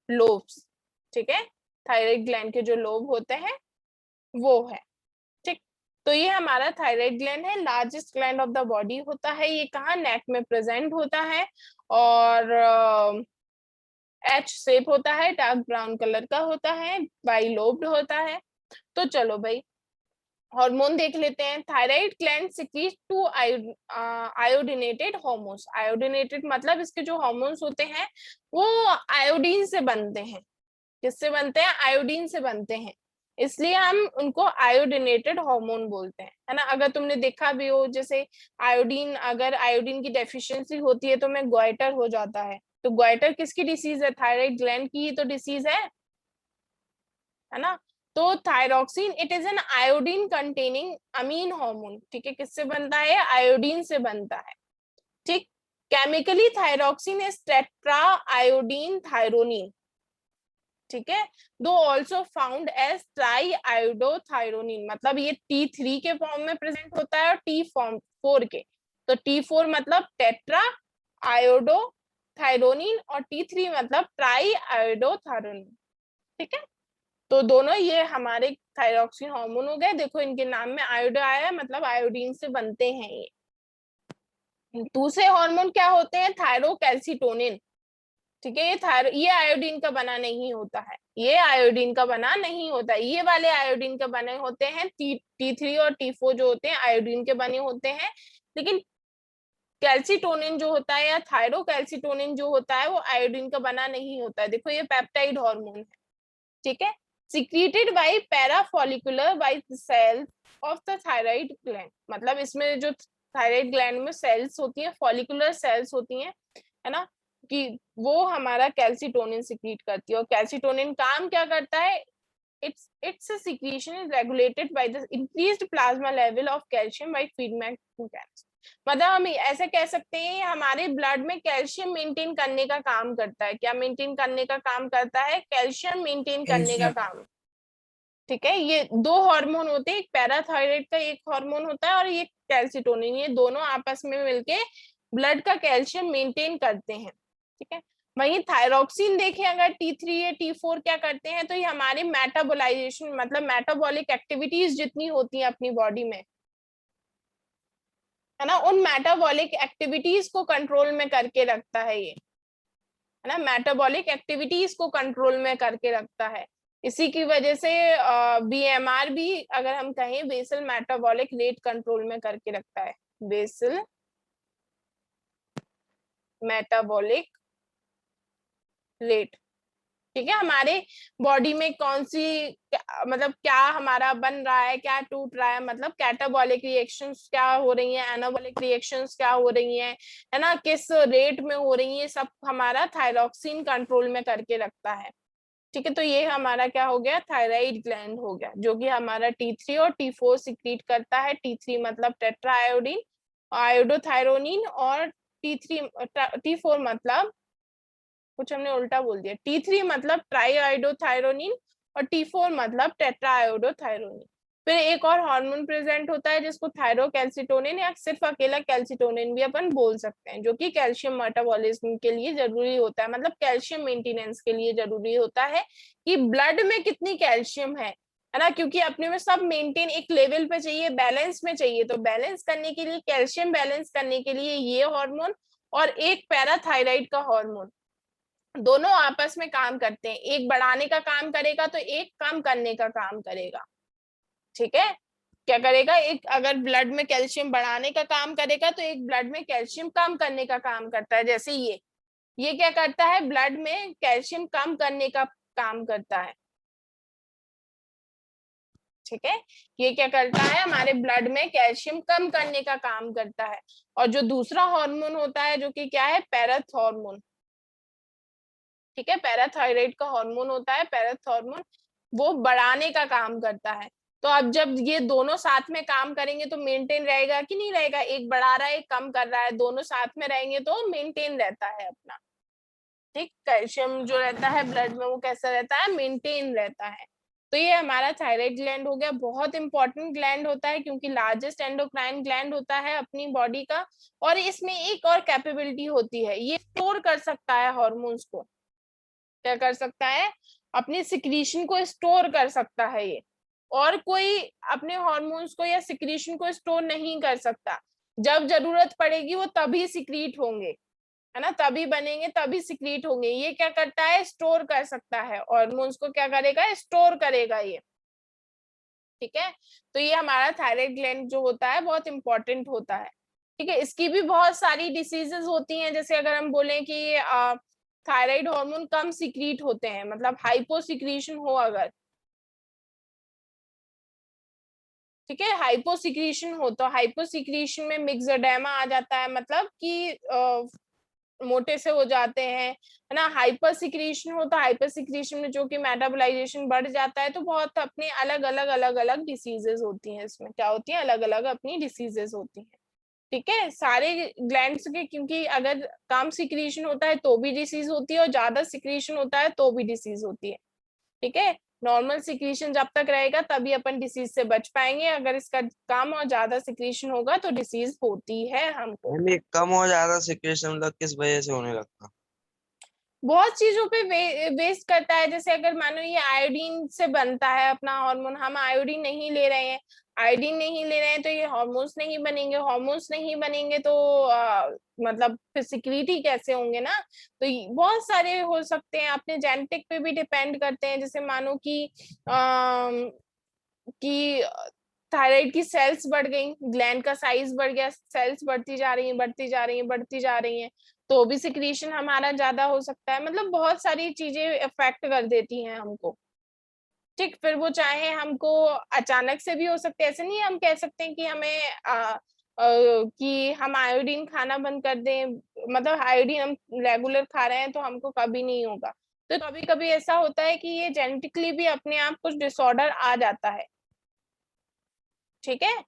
लोब्स। ठीक है, थायराइड ग्लैंड के जो लोब होते हैं वो है। ठीक, तो ये हमारा थायराइड ग्लैंड है, largest gland of the body होता है। ये कहाँ? नेक में प्रेजेंट होता है और एच शेप होता है, डार्क ब्राउन कलर का होता है, बाई लोब्ड होता है। तो चलो भाई हार्मोन देख लेते हैं। Thyroid gland secrete two iodinated hormones. Iodinated मतलब इसके जो हार्मोन्स होते हैं वो आयोडीन से बनते हैं। किससे बनते हैं? आयोडीन से बनते हैं, इसलिए हम उनको आयोडिनेटेड हार्मोन बोलते हैं, है ना। अगर तुमने देखा भी हो, जैसे आयोडीन, अगर आयोडीन की डेफिशिएंसी होती है तो में गोइटर हो जाता है। तो गोइटर किसकी डिसीज है? थायराइड ग्लैंड की ही तो डिसीज है ना। तो thyroxine it is an iodine containing amine hormone. ठीक है, किससे बनता है? आयोडीन से बनता है। ठीक, chemically thyroxine is tetra iodine thyronine. ठीक है, दो also found as tri iodothyronine, मतलब ये T3 के फॉर्म में प्रेजेंट होता है और T4 के। तो T4 मतलब टेट्रा आयोडोथायरोनिन और T3 मतलब ट्राई आयोडोथायरोनिन। ठीक है, तो दोनों ये हमारे थायरोक्सिन हार्मोन हो गए। देखो इनके नाम में आयोडो आया है, मतलब आयोडीन से बनते हैं ये। दूसरे हार्मोन क्या होते हैं? थायरोकैल्सिटोनिन। ठीक है, ये आयोडीन का बना नहीं होता है, ये आयोडीन का बना नहीं होता है। ये वाले आयोडीन के बने होते हैं। T3 और T4 जो होते हैं आयोडीन के बने होते हैं, लेकिन कैल्सिटोनिन जो होता है या थायरोकैल्सिटोनिन जो होता है वो आयोडीन का बना नहीं होता है। देखो ये पेप्टाइड हार्मोन है। ठीक है, secreted by parafollicular by cells of the thyroid gland, मतलब इसमें जो थायराइड ग्लैंड में सेल्स होती हैं, फॉलिकुलर सेल्स होती हैं, है ना, कि वो हमारा कैल्सिटोनिन सिक्रीट करती है। और कैल्सिटोनिन काम क्या करता है? its secretion is regulated by the increased plasma level of calcium by feedback mechanism। मतलब हम ऐसे कह सकते हैं हमारे ब्लड में कैल्शियम मेंटेन करने का काम करता है। क्या मेंटेन करने का काम करता है? कैल्शियम मेंटेन करने का काम। ठीक है, ये दो हार्मोन होते हैं, एक पैराथायराइड का एक हार्मोन होता है और ये कैल्सिटोनिन, ये दोनों आपस में मिलके ब्लड का कैल्शियम मेंटेन करते हैं। ठीक है, वहीं थायरोक्सिन देखें अगर T3 या T4 क्या करते हैं, तो ये हमारे मेटाबोलाइजेशन मतलब मेटाबॉलिक एक्टिविटीज जितनी होती हैं अपनी बॉडी में, है ना, उन मेटाबॉलिक एक्टिविटीज को कंट्रोल में करके रखता है ये, है ना, मेटाबॉलिक एक्टिविटीज को कंट्रोल में करके रखता है। इसी की वजह से BMR भी अगर हम कहें बेसल मेटाबॉलिक रेट कंट्रोल में करके रखता है। Basal metabolic rate. ठीक है, हमारे बॉडी में कौन सी मतलब क्या हमारा बन रहा है, क्या टूट रहा है, मतलब कैटाबॉलिक रिएक्शंस क्या हो रही हैं, एनाबॉलिक रिएक्शंस क्या हो रही हैं, है ना, किस रेट में हो रही है, सब हमारा थायरोक्सिन कंट्रोल में करके रखता है। ठीक है, तो ये हमारा क्या हो गया? थायराइड ग्लैंड हो गया, जो कि हमारा T3 और T4 सिक्रीट करता है। T3 मतलब टेट्रा आयोडीन आयोडोथायरोनिन और T4 मतलब कुछ हमने उल्टा बोल दिया, T3 मतलब ट्राईआयोडोथायरोनिन और T4 मतलब टेट्राआयोडोथायरोनिन। फिर एक और हार्मोन प्रेजेंट होता है जिसको थायरोकैल्सिटोनिन या सिर्फ अकेला कैल्सिटोनिन भी अपन बोल सकते हैं, जो कि कैल्शियम मेटाबॉलिज्म के लिए जरूरी होता है, मतलब कैल्शियम मेंटेनेंस के लिए जरूरी होता है कि ब्लड में कितनी कैल्शियम है ना, क्योंकि अपने में सब मेंटेन एक लेवल पे चाहिए, बैलेंस में चाहिए। तो बैलेंस करने के लिए, कैल्शियम बैलेंस करने के लिए ये हार्मोन और एक पैराथायराइड का हार्मोन, दोनों आपस में काम करते हैं। एक बढ़ाने का काम करेगा तो एक कम करने का काम करेगा। ठीक है, क्या करेगा? एक अगर ब्लड में कैल्शियम बढ़ाने का काम करेगा तो एक ब्लड में कैल्शियम कम करने का काम करता है। जैसे ये क्या करता है? ब्लड में कैल्शियम कम करने का काम करता है। ठीक है, ये क्या करता है? हमारे ब्लड में कैल्शियम कम करने का काम करता है। और जो दूसरा हार्मोन होता है जो कि क्या है? पैराथॉर्मोन। ठीक है, पैराथायराइड का हार्मोन होता है पैराथॉर्मोन, वो बढ़ाने का काम करता है। तो अब जब ये दोनों साथ में काम करेंगे तो मेंटेन रहेगा कि नहीं रहेगा? एक बढ़ा रहा है एक कम कर रहा है, दोनों साथ में रहेंगे तो मेंटेन रहता है अपना। ठीक, कैल्शियम जो रहता है ब्लड में वो कैसा रहता है? मेंटेन रहता है। तो ये हमारा थायराइड ग्लैंड हो गया, बहुत इंपॉर्टेंट ग्लैंड होता है क्योंकि लार्जेस्ट एंडोक्राइन ग्लैंड होता है अपनी बॉडी का। और इसमें एक और कैपेबिलिटी होती है, ये स्टोर कर सकता है हार्मोन्स को। क्या कर सकता है? अपनी सिक्रीशन को स्टोर कर सकता है ये। और कोई अपने हार्मोन्स को या सिक्रीशन को स्टोर नहीं कर सकता। जब जरूरत पड़ेगी वो तभी सिक्रीट होंगे, है ना, तभी बनेंगे, तभी सिक्रीट होंगे। ये क्या करता है? स्टोर कर सकता है हार्मोन्स को। क्या करेगा? स्टोर करेगा ये। ठीक है, तो ये हमारा थायराइड ग्लैंड जो होता है बहुत इंपॉर्टेंट होता है। ठीक है, इसकी भी बहुत सारी डिसीजेस होती हैं। जैसे अगर हम बोलें कि थायराइड हार्मोन कम सिक्रीट होते हैं, मतलब हाइपोसिक्रीशन हो अगर, ठीक है, हाइपोसिक्रीशन हो तो हाइपोसिक्रीशन में मिक्सोडेमा आ जाता है, मतलब कि मोटे से हो जाते हैं, है ना। हाइपर सिक्रीशन हो तो हाइपर सिक्रीशन में जो कि मेटाबोलाइजेशन बढ़ जाता है। तो बहुत अपने अलग अलग डिसीजेस होती हैं, इसमें क्या होती है, अलग अलग अपनी डिसीजेस होती हैं। ठीक है, सारे ग्लैंड्स के, क्योंकि अगर कम सिक्रीशन होता है तो भी डिसीज होती है और ज्यादा सिक्रीशन होता है तो भी डिसीज होती है। ठीक है, नॉर्मल सिक्रीशन जब तक रहेगा तभी अपन डिसीज से बच पाएंगे, अगर इसका कम और ज्यादा सिक्रीशन होगा तो डिसीज होती है हमको। यानी कम और ज्यादा सिक्रेशन मतलब किस वजह से होने लगता? बहुत चीजों पे वेस्ट करता है। जैसे अगर मानो ये आयोडीन से बनता है अपना हार्मोन, हम आयोडीन नहीं ले रहे हैं, आयोडीन नहीं ले रहे हैं तो ये हार्मोन्स नहीं बनेंगे, हार्मोन्स नहीं बनेंगे तो मतलब फिर सिक्रीटी कैसे होंगे ना। तो बहुत सारे हो सकते हैं, अपने जेनेटिक पे भी डिपेंड करते हैं। जैसे मानो कि थायराइड की सेल्स बढ़ गई, ग्लैंड का साइज बढ़ गया, सेल्स बढ़ती जा रही है, बढ़ती जा रही है, बढ़ती जा रही है, तो भी सिक्रीशन हमारा ज्यादा हो सकता है। मतलब बहुत सारी चीजें इफेक्ट कर देती हैं हमको। ठीक, फिर वो चाहे हमको अचानक से भी हो सकते हैं, ऐसे नहीं हम कह सकते हैं कि हमें कि हम आयोडीन खाना बंद कर दें, मतलब आयोडीन हम रेगुलर खा रहे हैं तो हमको कभी नहीं होगा। तो कभी कभी ऐसा होता है कि ये जेनेटिकली भी अपने आप कुछ डिसऑर्डर आ जाता है। ठीक है,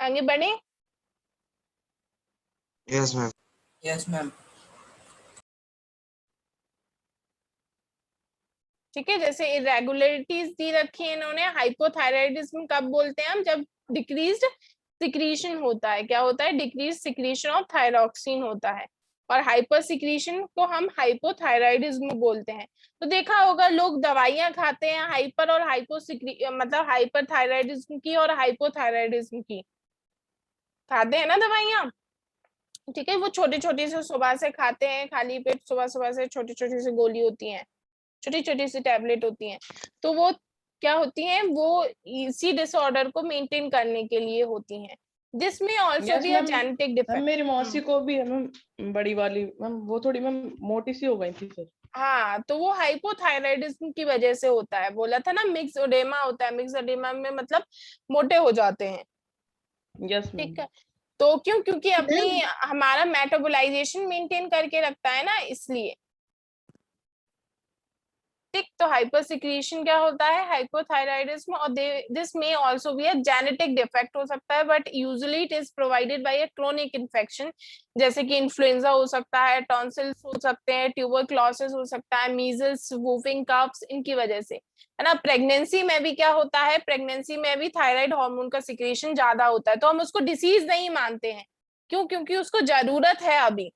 आगे बढ़े। Yes ma'am. Yes ma'am. ठीक है, जैसे इरेगुलरिटीज दी रखी है इन्होंने। हाइपोथायराइडिज्म कब बोलते हैं हम? जब डिक्रीज्ड सिक्रीशन होता है। क्या होता है? डिक्रीज सिक्रीशन ऑफ थायरॉक्सिन होता है। और हाइपर सिक्रीशन को हम हाइपोथायराइडिज्म बोलते हैं। तो देखा होगा लोग दवाइयां खाते हैं हाइपर और मतलब हाइपर थायराइडिज्म की और हाइपोथायराइडिज्म की, खाते हैं ना दवाइयां। ठीक है, वो छोटी छोटी से सुबह से खाते हैं, खाली पेट सुबह सुबह से छोटी छोटी सी गोली होती है, छोटी छोटी सी टैबलेट होती हैं। तो वो क्या होती हैं? वो इसी डिसऑर्डर को मेंटेन करने के लिए होती हैं, जिसमें ऑल्सो यस भी अ मैम। Genetic ma'am defect. मेरी मौसी को भी है मैम, बड़ी वाली मैम, वो थोड़ी मैम मोटी सी हो गई थी सर। हाँ, तो वो हाइपोथायराइडिज्म की वजह से होता है। बोला था ना मिक्सोडेमा होता है, मिक्सोडेमा में मतलब मोटे हो जाते हैं। Yes ma'am. ठीक है, तो क्यों? क्योंकि अपनी मैम हमारा मेटाबोलाइजेशन मेंटेन करके रखता है ना, इसलिए। ठीक, तो हाइपर सिक्रीशन क्या होता है? हाइपोथायराइडिज्म। और this may also be a genetic defect हो सकता है, but usually it is provided by a chronic infection, जैसे कि इन्फ्लुएंजा हो सकता है, टॉन्सिल्स हो सकते हैं, ट्यूबरक्लोसिस हो सकता है, मीजल्स, वूफिंग कफ्स, इनकी वजह से, है ना। प्रेगनेंसी में भी क्या होता है? प्रेगनेंसी में भी थायराइड हार्मोन का सिक्रीशन ज्यादा होता है, तो हम उसको डिसीज नहीं मानते हैं। क्यों? क्योंकि उसको जरूरत है अभी।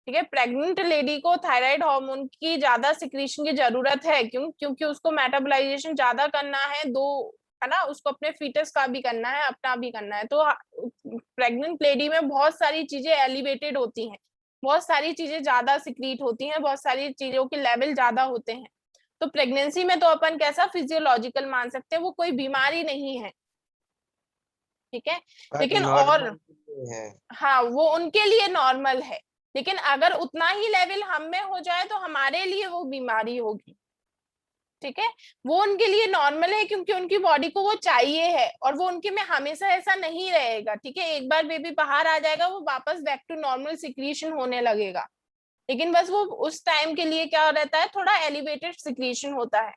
ठीक है, प्रेग्नेंट लेडी को थायराइड हार्मोन की ज्यादा सिक्रीशन की जरूरत है। क्यों? क्योंकि उसको मेटाबोलाइजेशन ज्यादा करना है, दो, है ना, उसको अपने फीटस का भी करना है, अपना भी करना है। तो प्रेग्नेंट लेडी में बहुत सारी चीजें एलिवेटेड होती हैं, बहुत सारी चीजें ज्यादा सिक्रीट होती हैं, बहुत सारी चीजों के लेवल ज्यादा होते हैं। तो प्रेगनेंसी में तो अपन कैसा फिजियोलॉजिकल मान सकते हैं, वो कोई बीमारी नहीं है। ठीक है, लेकिन और नॉर्मल है। हाँ, वो उनके लिए नॉर्मल है, लेकिन अगर उतना ही लेवल हम में हो जाए तो हमारे लिए वो बीमारी होगी। ठीक है, वो उनके लिए नॉर्मल है क्योंकि उनकी बॉडी को वो चाहिए है, और वो उनके में हमेशा ऐसा नहीं रहेगा। ठीक है, एक बार बेबी बाहर आ जाएगा वो वापस बैक टू नॉर्मल सिक्रीशन होने लगेगा, लेकिन बस वो उस टाइम के लिए क्या रहता है, थोड़ा एलिवेटेड सिक्रीशन होता है।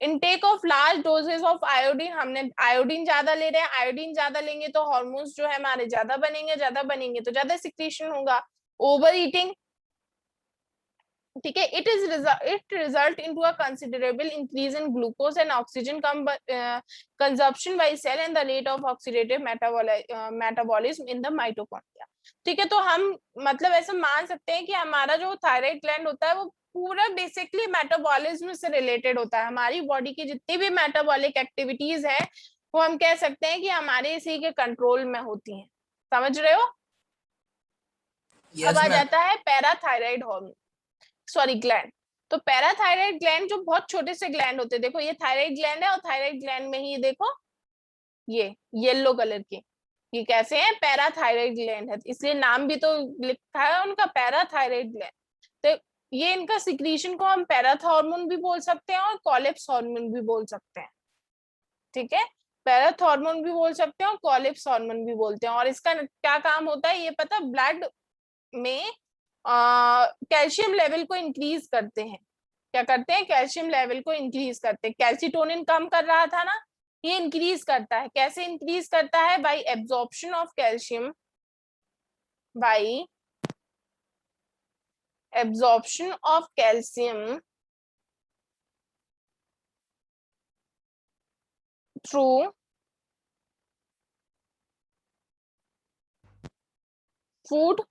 Intake of large doses of iodine, हमने आयोडीन ज्यादा ले रहे हैं, आयोडीन ज्यादा लेंगे तो हार्मोन्स जो है हमारे ज्यादा बनेंगे तो ज्यादा सिक्रीशन होगा। ओवर ईटिंग, ठीक है, it result into a considerable increase in glucose and oxygen consumption by cell and the rate of oxidative metabolism in the mitochondria. ठीक है, तो हम मतलब ऐसा मान सकते हैं कि हमारा जो थायराइड ग्लैंड होता है वो पूरा बेसिकली मेटाबॉलिज्म से रिलेटेड होता है। हमारी बॉडी की जितनी भी मेटाबॉलिक एक्टिविटीज है वो हम कह सकते हैं कि हमारे इसी के कंट्रोल में होती हैं। समझ रहे हो? अब आ जाता है पैराथायराइड हार्मोन, सॉरी ग्लैंड। तो पैराथायराइड ग्लैंड जो बहुत छोटे से ग्लैंड होते हैं, देखो ये थायराइड ग्लैंड है और थायराइड ग्लैंड में ही देखो ये येलो कलर के, ये कैसे हैं? पैराथायराइड ग्लैंड है, इसलिए नाम भी तो लिखा है उनका पैराथायराइड ग्लैंड। तो ये इनका सिक्रीशन को हम पैराथ हार्मोन भी बोल सकते हैं और कॉलिप्स हार्मोन भी बोल सकते हैं। ठीक है, पैराथ हार्मोन भी बोल सकते हैं और कॉलिप्स हार्मोन भी बोलते हैं। और इसका क्या काम होता है ये पता? ब्लड में कैल्शियम लेवल को इंक्रीज करते हैं। क्या करते हैं? कैल्शियम लेवल को इंक्रीज करते हैं। कैल्सिटोनिन कम कर रहा था ना, ये इंक्रीज करता है। कैसे इंक्रीज करता है? Bye absorption of calcium, bye absorption of calcium through food.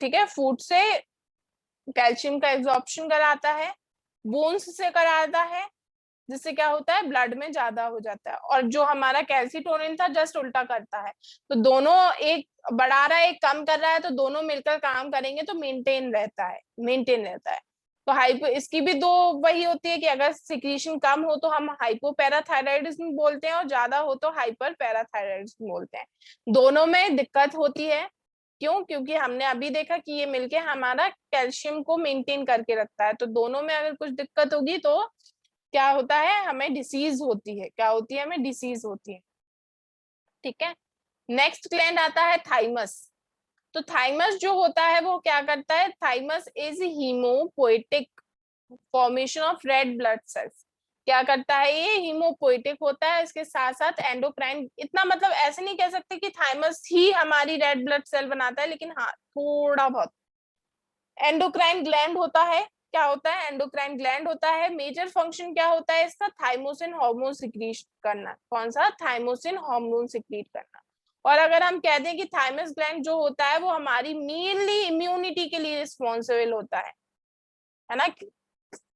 ठीक है, फूड से कैल्शियम का एब्जॉर्प्शन कराता है, बोन्स से कराता है, जिससे क्या होता है? ब्लड में ज्यादा हो जाता है। और जो हमारा कैल्सिटोनिन था जस्ट उल्टा करता है। तो दोनों, एक बढ़ा रहा है एक कम कर रहा है, तो दोनों मिलकर काम करेंगे तो मेंटेन रहता है। तो हाइपो, इसकी भी दो वही होती है कि अगर सिक्रीशन कम हो तो हम हाइपोपैराथायराइडिज्म बोलते हैं और ज्यादा हो तो हाइपर पैराथायराइडिज्म बोलते हैं। दोनों में दिक्कत होती है। क्यों? क्योंकि हमने अभी देखा कि ये मिलके हमारा कैल्शियम को मेंटेन करके रखता है। तो दोनों में अगर कुछ दिक्कत होगी तो क्या होता है? हमें डिसीज होती है। क्या होती है? हमें डिसीज होती है। ठीक है, नेक्स्ट ग्लैंड आता है थाइमस। तो थाइमस जो होता है वो क्या करता है? Thymus is haemopoietic formation of red blood cells. क्या करता है? ये हीमोपोएटिक होता है, इसके साथ साथ एंडोक्राइन। इतना मतलब ऐसे नहीं कह सकते कि थाइमस ही हमारी रेड ब्लड सेल बनाता है, लेकिन हाँ थोड़ा बहुत। एंडोक्राइन ग्लैंड होता है। क्या होता है? एंडोक्राइन ग्लैंड होता है। मेजर फंक्शन क्या होता है इसका? थाइमोसिन हार्मोन सिक्रीट करना। कौन सा? थाइमोसिन हार्मोन सिक्रीट करना। और अगर हम कह दें कि थाइमस ग्लैंड जो होता है वो हमारी मेनली इम्यूनिटी के लिए रिस्पॉन्सिबल होता है ना?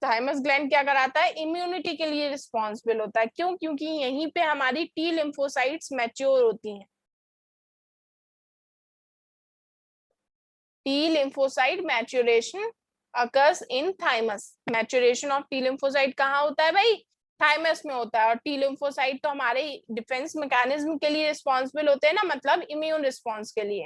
थाइमस ग्लैंड क्या कराता है? इम्यूनिटी के लिए रिस्पॉन्सिबल होता है। क्यों? क्योंकि यहीं पे हमारी टी लिम्फोसाइट्स मैच्योर होती हैं। T lymphocyte maturation occurs in thymus. Maturation of T lymphocyte कहाँ होता है भाई? थाइमस में होता है। और टी लिम्फोसाइट तो हमारे डिफेंस मैकेनिज्म के लिए रिस्पॉन्सिबल होते हैं ना, मतलब इम्यून रिस्पॉन्स के लिए।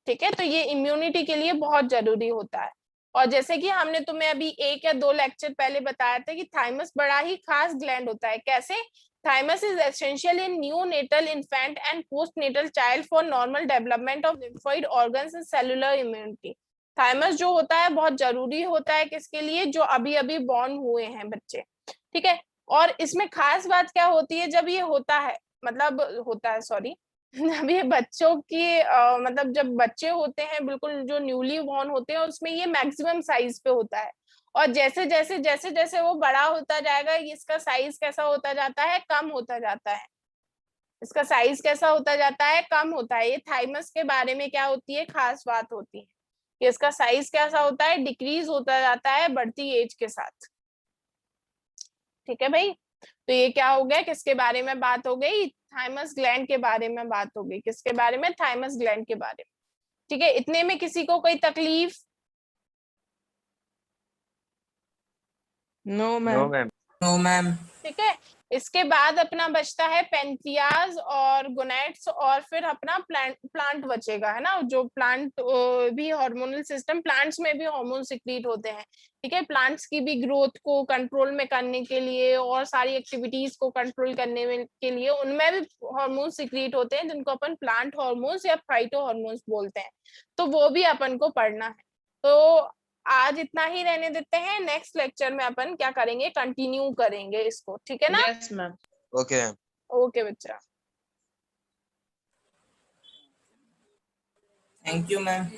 ठीक है, तो ये इम्यूनिटी के लिए बहुत जरूरी होता है। और जैसे कि हमने तुम्हें अभी 1 या 2 लेक्चर पहले बताया था कि थाइमस बड़ा ही खास ग्लैंड होता है। कैसे? Thymus is essential in neonatal, infant and postnatal child for normal development of lymphoid organs and cellular immunity. Thymus जो होता है बहुत जरूरी होता है किसके लिए? जो अभी अभी बॉर्न हुए हैं बच्चे। ठीक है, और इसमें खास बात क्या होती है? जब ये होता है, मतलब होता है, सॉरी जब ये बच्चों की मतलब जब बच्चे होते हैं बिल्कुल जो न्यूली बॉर्न होते हैं, उसमें ये मैक्सिमम साइज पे होता है। और जैसे जैसे वो बड़ा होता जाएगा इसका साइज कैसा होता जाता है? कम होता जाता है। इसका साइज कैसा होता जाता है? कम होता है। ये थाइमस के बारे में क्या होती है? खास बात होती है कि इसका साइज कैसा होता है? डिक्रीज होता जाता है बढ़ती एज के साथ। ठीक है भाई, तो ये क्या हो गया? किसके बारे में बात हो गई? थाइमस ग्लैंड के बारे में बात हो गई। किसके बारे में? थाइमस ग्लैंड के बारे में। ठीक है, इतने में किसी को कोई तकलीफ? No ma'am. No ma'am. ठीक है, इसके बाद अपना बचता है पेंक्रियाज और गोनेट्स, और फिर अपना प्लांट बचेगा, है ना? जो प्लांट भी हार्मोनल सिस्टम, प्लांट्स में भी हार्मोन सिक्रीट होते हैं। ठीक है, प्लांट्स की भी ग्रोथ को कंट्रोल में करने के लिए और सारी एक्टिविटीज को कंट्रोल करने के लिए उनमें भी हार्मोन सिक्रीट होते हैं, जिनको अपन प्लांट हार्मोन्स या फाइटो हार्मोन्स बोलते हैं। तो वो भी अपन को पढ़ना है। तो आज इतना ही रहने देते हैं। नेक्स्ट लेक्चर में अपन क्या करेंगे? कंटिन्यू करेंगे इसको। ठीक है ना? Yes ma'am. ओके ओके बच्चा, थैंक यू मैम।